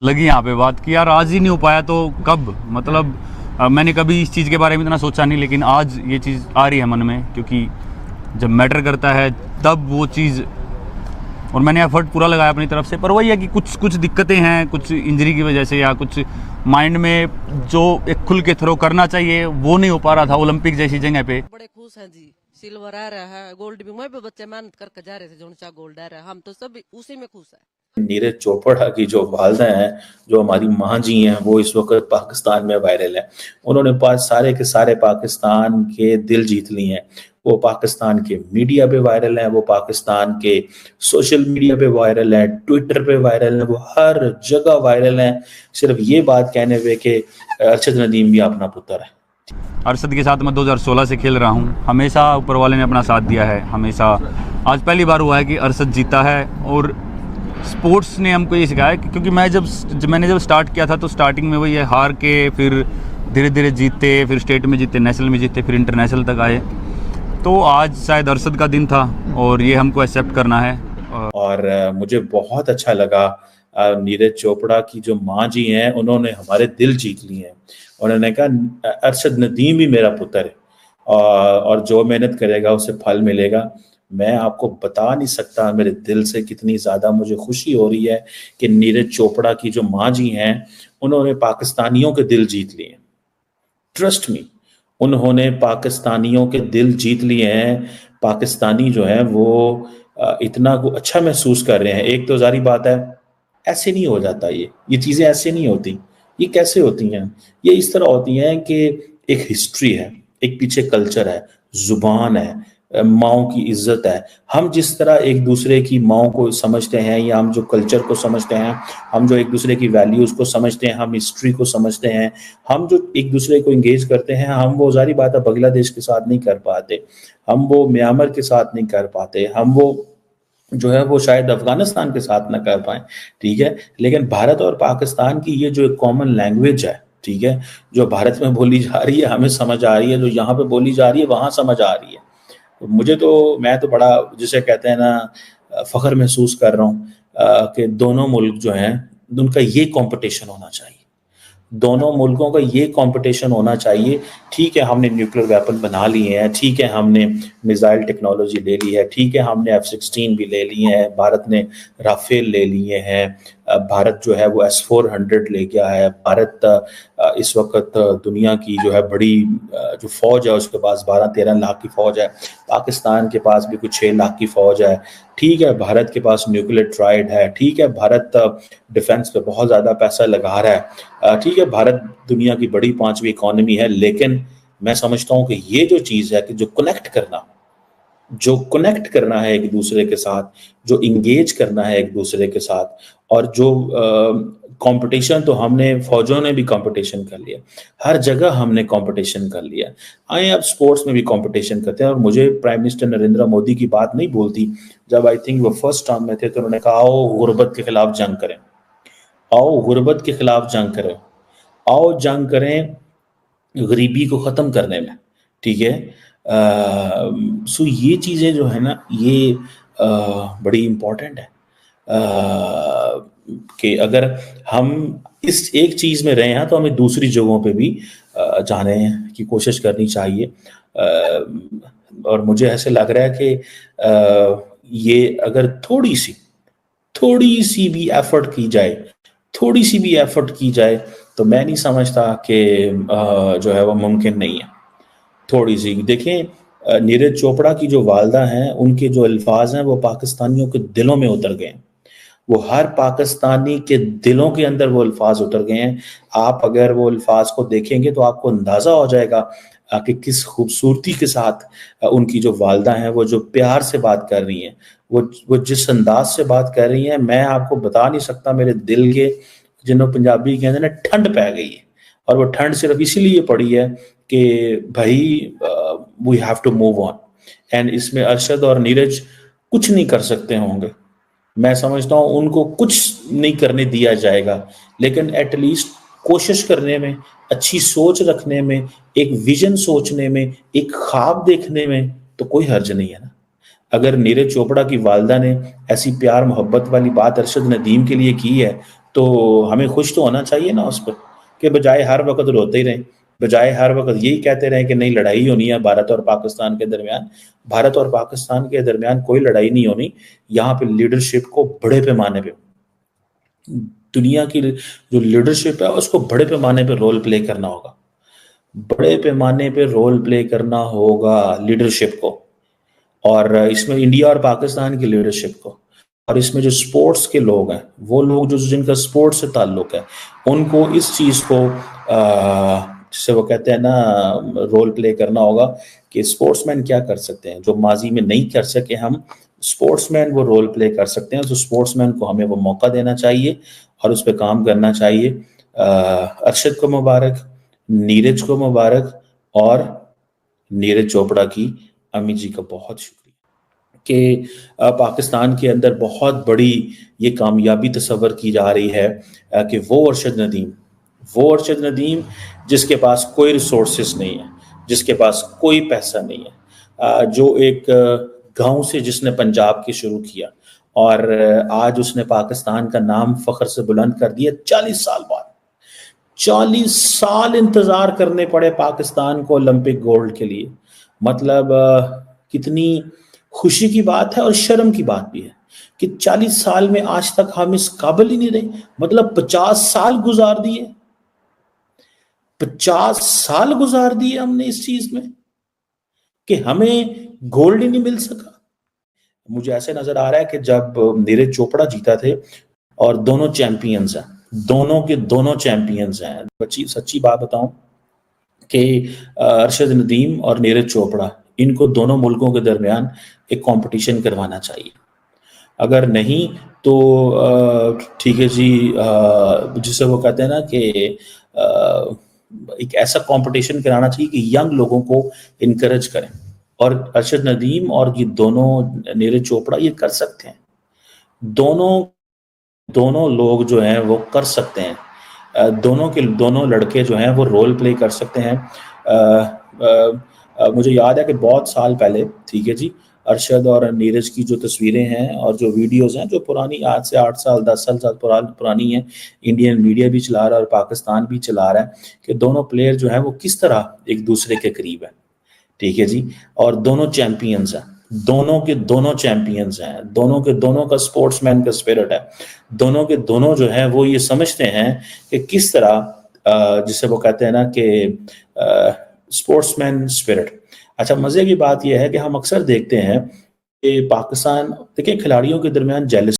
लगी यहाँ पे बात कि यार आज ही नहीं हो पाया तो कब, मतलब मैंने कभी इस चीज़ के बारे में इतना सोचा नहीं, लेकिन आज ये चीज़ आ रही है मन में, क्योंकि जब मैटर करता है तब वो चीज़, और मैंने एफर्ट पूरा लगाया अपनी तरफ से, पर वही है कि कुछ दिक्कतें हैं, कुछ इंजरी की वजह से या कुछ माइंड में जो एक खुल के थ्रो करना चाहिए वो नहीं हो पा रहा था ओलंपिक जैसी जगह पे। बड़े खुश हैं जी, सिल्वर आ रहा है, गोल्ड भी, मैं भी बच्चे मेहनत करके जा रहे थे, जो सा गोल्ड आ रहा है, हम तो सब उसी में खुश है। नीरज चोपड़ा की जो वालदा हैं, जो हमारी माँ जी हैं, वो इस वक्त पाकिस्तान में वायरल है। उन्होंने सारे के सारे पाकिस्तान के दिल जीत लिए हैं। वो पाकिस्तान के मीडिया पे वायरल है, वो पाकिस्तान के सोशल मीडिया पे वायरल है, ट्विटर पे वायरल है, वो हर जगह वायरल है, सिर्फ ये बात कहने पे कि अरशद नदीम भी अपना पुत्र है। अरशद के साथ मैं 2016 से खेल रहा हूँ, हमेशा ऊपर वाले ने अपना साथ दिया है, हमेशा। आज पहली बार हुआ है कि अरशद जीता है, और स्पोर्ट्स ने हमको ये सिखाया कि, क्योंकि मैंने जब स्टार्ट किया था तो स्टार्टिंग में वही है, हार के फिर धीरे धीरे जीते, फिर स्टेट में जीते, नेशनल में जीते, फिर इंटरनेशनल तक आए। तो आज शायद अरशद का दिन था और ये हमको एक्सेप्ट करना है। और मुझे बहुत अच्छा लगा, नीरज चोपड़ा की जो माँ जी हैं, उन्होंने हमारे दिल जीत लिए हैं। उन्होंने कहा अरशद नदीम भी मेरा पुत्र है, और जो मेहनत करेगा उसे फल मिलेगा। मैं आपको बता नहीं सकता मेरे दिल से कितनी ज़्यादा मुझे खुशी हो रही है कि नीरज चोपड़ा की जो माँ जी हैं, उन्होंने पाकिस्तानियों के दिल जीत लिए। ट्रस्ट मी, उन्होंने पाकिस्तानियों के दिल जीत लिए हैं। पाकिस्तानी जो है वो इतना अच्छा महसूस कर रहे हैं। एक तो जारी बात है, ऐसे नहीं हो जाता, ये चीज़ें ऐसे नहीं होती। ये कैसे होती हैं? ये इस तरह होती हैं कि एक हिस्ट्री है, एक पीछे कल्चर है, जुबान है, माओं की इज्जत है। हम जिस तरह एक दूसरे की माओं को समझते हैं, या हम जो कल्चर को समझते हैं, हम जो एक दूसरे की वैल्यूज़ को समझते हैं, हम हिस्ट्री को समझते हैं, हम जो एक दूसरे को इंगेज करते हैं, हम वो जारी बात है बांग्लादेश के साथ नहीं कर पाते, हम वो म्यांमार के साथ नहीं कर पाते, हम वो जो है वो शायद अफगानिस्तान के साथ ना कर पाए, ठीक है। लेकिन भारत और पाकिस्तान की ये जो एक कॉमन लैंग्वेज है, ठीक है, जो भारत में बोली जा रही है हमें समझ आ रही है, जो यहाँ पे बोली जा रही है वहाँ समझ आ रही है। तो मैं तो बड़ा, जिसे कहते हैं ना, फख्र महसूस कर रहा हूँ कि दोनों मुल्क जो हैं उनका ये कंपटीशन होना चाहिए, दोनों मुल्कों का ये कंपटीशन होना चाहिए। ठीक है, हमने न्यूक्लियर वेपन बना लिए हैं, ठीक है, हमने मिसाइल टेक्नोलॉजी ले ली है, ठीक है, हमने F-16 भी ले लिए हैं, भारत ने राफेल ले लिए हैं, भारत जो है वो S-400 ले गया है। भारत इस वक्त दुनिया की जो है बड़ी जो फौज है उसके पास 12-13 लाख की फौज है। पाकिस्तान के पास भी कुछ 6 लाख की फौज है। ठीक है, भारत के पास न्यूक्लियर ट्राइड है। ठीक है, भारत डिफेंस पे बहुत ज़्यादा पैसा लगा रहा है। ठीक है, भारत दुनिया की बड़ी 5वीं इकॉनमी है। लेकिन मैं समझता हूँ कि ये जो चीज़ है कि जो कनेक्ट करना है एक दूसरे के साथ, जो इंगेज करना है एक दूसरे के साथ, और जो कंपटीशन, तो हमने फौजों ने भी कंपटीशन कर लिया, हर जगह हमने कंपटीशन कर लिया। आए अब स्पोर्ट्स में भी कंपटीशन करते हैं। और मुझे प्राइम मिनिस्टर नरेंद्र मोदी की बात नहीं बोलती, जब आई थिंक वो फर्स्ट टर्म में थे तो उन्होंने कहा आओ गुर्बत के खिलाफ जंग करें, आओ गुर्बत के खिलाफ जंग करें, आओ जंग करें गरीबी को ख़त्म करने में, ठीक है। सो ये चीज़ें जो है ना, ये बड़ी इम्पॉर्टेंट है कि अगर हम इस एक चीज़ में रहे हैं तो हमें दूसरी जगहों पे भी जाने की कोशिश करनी चाहिए। और मुझे ऐसे लग रहा है कि ये अगर थोड़ी सी भी एफर्ट की जाए, तो मैं नहीं समझता कि जो है वो मुमकिन नहीं है। थोड़ी सी देखें, नीरज चोपड़ा की जो वालदा हैं, उनके जो अल्फाज हैं वो पाकिस्तानियों के दिलों में उतर गए हैं। वो हर पाकिस्तानी के दिलों के अंदर वो अल्फाज उतर गए हैं। आप अगर वो अल्फाज को देखेंगे तो आपको अंदाज़ा हो जाएगा कि किस खूबसूरती के साथ उनकी जो वालदा हैं वो जो प्यार से बात कर रही हैं, वो जिस अंदाज से बात कर रही हैं, मैं आपको बता नहीं सकता। मेरे दिल के, जिन्होंने पंजाबी कहते हैं ना, ठंड पै गई है। और वो ठंड सिर्फ इसीलिए पड़ी है कि भाई we have to move on. And इसमें अरशद और नीरज कुछ नहीं कर सकते होंगे, मैं समझता हूँ उनको कुछ नहीं करने दिया जाएगा, लेकिन एटलीस्ट कोशिश करने में, अच्छी सोच रखने में, एक विजन सोचने में, एक ख्वाब देखने में तो कोई हर्ज नहीं है ना। अगर नीरज चोपड़ा की वालदा ने ऐसी प्यार मोहब्बत वाली बात अरशद नदीम के लिए की है, تو ہمیں خوش تو ہونا چاہیے نا اس پر، کہ بجائے ہر وقت روتے ہی رہیں، بجائے ہر وقت یہی کہتے رہیں کہ نہیں لڑائی ہونی ہے بھارت اور پاکستان کے درمیان. بھارت اور پاکستان کے درمیان کوئی لڑائی نہیں ہونی. یہاں پہ لیڈرشپ کو بڑے پیمانے پہ، دنیا کی جو لیڈرشپ ہے اس کو بڑے پیمانے پہ رول پلے کرنا ہوگا، بڑے پیمانے پہ رول پلے کرنا ہوگا لیڈرشپ کو. اور اس میں انڈیا اور پاکستان کی لیڈرشپ کو، اور اس میں جو سپورٹس کے لوگ ہیں، وہ لوگ جو جن کا سپورٹس سے تعلق ہے، ان کو اس چیز کو جسے وہ کہتے ہیں نا رول پلے کرنا ہوگا کہ سپورٹس مین کیا کر سکتے ہیں جو ماضی میں نہیں کر سکے. ہم سپورٹس مین وہ رول پلے کر سکتے ہیں، تو سپورٹس مین کو ہمیں وہ موقع دینا چاہیے اور اس پہ کام کرنا چاہیے. ارشد کو مبارک، نیرج کو مبارک، اور نیرج چوپڑا کی امی جی کا بہت شکریہ کہ پاکستان کے اندر بہت بڑی یہ کامیابی تصور کی جا رہی ہے کہ وہ ارشد ندیم جس کے پاس کوئی ریسورسز نہیں ہے، جس کے پاس کوئی پیسہ نہیں ہے، جو ایک گاؤں سے جس نے پنجاب کی شروع کیا اور آج اس نے پاکستان کا نام فخر سے بلند کر دیا. 40 سال بعد 40 سال انتظار کرنے پڑے پاکستان کو اولمپک گولڈ کے لیے. مطلب کتنی خوشی کی بات ہے اور شرم کی بات بھی ہے کہ 40 سال میں آج تک ہم اس قابل ہی نہیں رہے. مطلب 50 سال گزار دیے، 50 سال گزار دیے ہم نے اس چیز میں کہ ہمیں گولڈ ہی نہیں مل سکا. مجھے ایسے نظر آ رہا ہے کہ جب نیرج چوپڑا جیتا تھے، اور دونوں چیمپئنز ہیں، دونوں کے دونوں چیمپئنز ہیں. سچی بات بتاؤں کہ ارشد ندیم اور نیرج چوپڑا، ان کو دونوں ملکوں کے درمیان ایک کمپٹیشن کروانا چاہیے. اگر نہیں تو ٹھیک ہے جی، جسے وہ کہتے ہیں نا کہ ایک ایسا کمپٹیشن کرانا چاہیے کہ ینگ لوگوں کو انکریج کریں. اور ارشد ندیم اور یہ دونوں نیرج چوپڑا یہ کر سکتے ہیں. دونوں لوگ جو ہیں وہ کر سکتے ہیں. دونوں لڑکے جو ہیں وہ رول پلے کر سکتے ہیں. مجھے یاد ہے کہ بہت سال پہلے، ٹھیک ہے جی، ارشد اور نیرج کی جو تصویریں ہیں اور جو ویڈیوز ہیں جو پرانی، آج سے 8 سال 10 سال پرانی ہیں، انڈین میڈیا بھی چلا رہا ہے اور پاکستان بھی چلا رہا ہے کہ دونوں پلیئر جو ہیں وہ کس طرح ایک دوسرے کے قریب ہیں. ٹھیک ہے جی، اور دونوں چیمپئنز ہیں، دونوں کے دونوں چیمپئنز ہیں، دونوں کے دونوں کا سپورٹس مین کا اسپرٹ ہے. دونوں کے دونوں جو ہیں وہ یہ سمجھتے ہیں کہ کس طرح جسے وہ کہتے ہیں نا کہ سپورٹس مین اسپرٹ. اچھا، مزے کی بات یہ ہے کہ ہم اکثر دیکھتے ہیں کہ پاکستان، دیکھیں، کھلاڑیوں کے درمیان جیلسی